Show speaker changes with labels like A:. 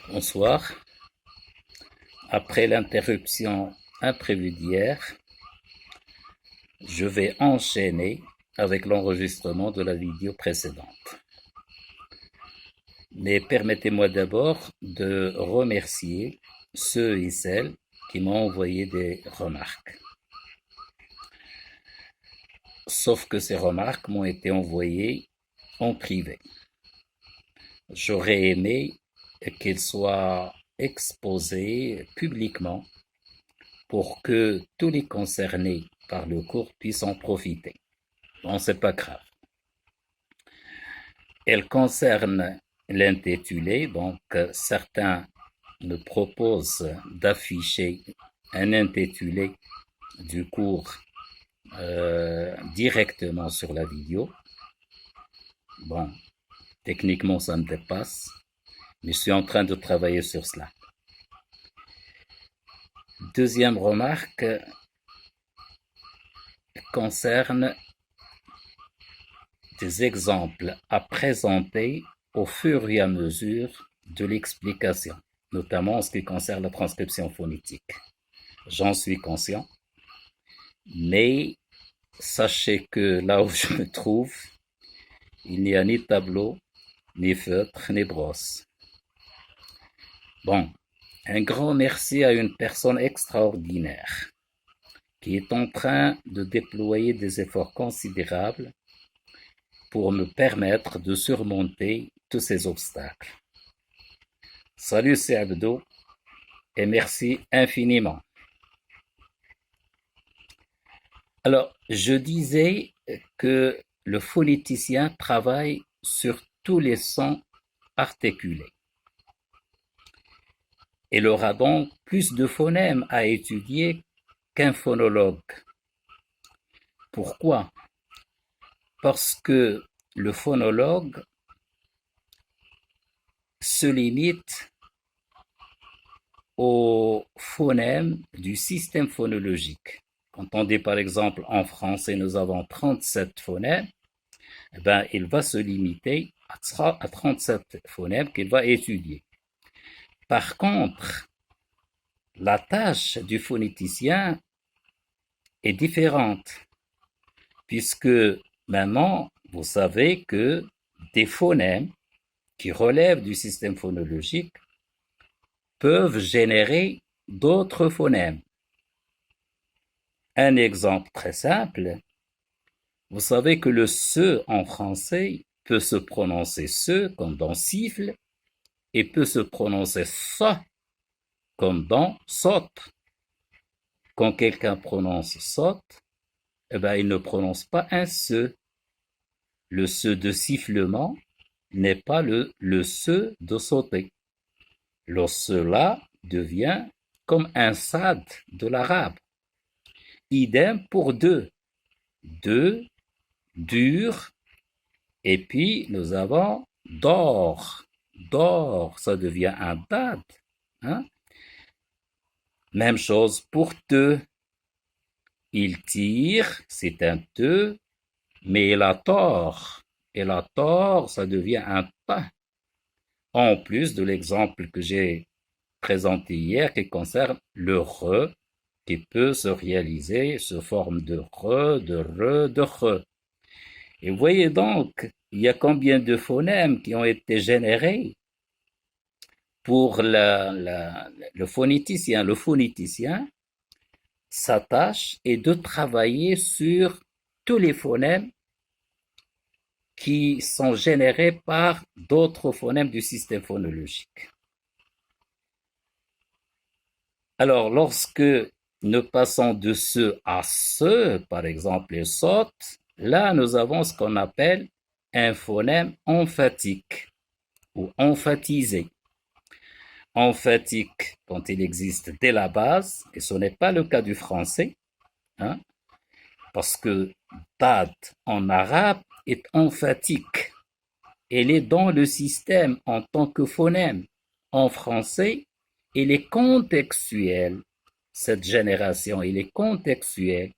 A: Bonsoir. Après l'interruption imprévue d'hier, je vais enchaîner avec l'enregistrement de la vidéo précédente. Mais permettez-moi d'abord de remercier ceux et celles qui m'ont envoyé des remarques. Sauf que ces remarques m'ont été envoyées en privé. J'aurais aimé qu'elles soient exposées publiquement pour que tous les concernés par le cours puissent en profiter. Bon, c'est pas grave. Elle concerne l'intitulé, donc certains me proposent d'afficher un intitulé du cours directement sur la vidéo. Bon, techniquement ça me dépasse, mais je suis en train de travailler sur cela. Deuxième remarque concerne des exemples à présenter au fur et à mesure de l'explication, notamment en ce qui concerne la transcription phonétique. J'en suis conscient, mais sachez que là où je me trouve, il n'y a ni tableau, ni feutre, ni brosse. Bon, un grand merci à une personne extraordinaire qui est en train de déployer des efforts considérables pour me permettre de surmonter tous ces obstacles. Salut, c'est Abdo et merci infiniment. Alors, je disais que le phonéticien travaille sur tous les sons articulés. Il aura donc plus de phonèmes à étudier qu'un phonologue. Pourquoi? Parce que le phonologue se limite aux phonèmes du système phonologique. Quand on dit par exemple en français nous avons 37 phonèmes, eh ben, il va se limiter à 37 phonèmes qu'il va étudier. Par contre, la tâche du phonéticien est différente, puisque maintenant, vous savez que des phonèmes qui relèvent du système phonologique peuvent générer d'autres phonèmes. Un exemple très simple, vous savez que le se en français peut se prononcer se comme dans siffle et peut se prononcer ça comme dans saute. Quand quelqu'un prononce saute, eh ben, il ne prononce pas un se. Le se de sifflement n'est pas le se de sauter. Le se là devient comme un sad de l'arabe. Idem pour deux. Deux, dur, et puis nous avons d'or. D'or, ça devient un dad. Hein? Même chose pour te. Il tire, c'est un te, mais il a tort. Et la tort, ça devient un ta. En plus de l'exemple que j'ai présenté hier qui concerne le re, qui peut se réaliser sous forme de re, de re, de re. Et vous voyez donc, il y a combien de phonèmes qui ont été générés pour le phonéticien. Le phonéticien, sa tâche est de travailler sur tous les phonèmes qui sont générés par d'autres phonèmes du système phonologique. Alors, lorsque nous passons de ce à ce, par exemple, et saute, là, nous avons ce qu'on appelle un phonème emphatique ou emphatisé. Emphatique quand il existe dès la base, et ce n'est pas le cas du français, hein, parce que dad en arabe est emphatique. Elle est dans le système en tant que phonème. En français, elle est contextuelle. Cette génération, elle est contextuelle.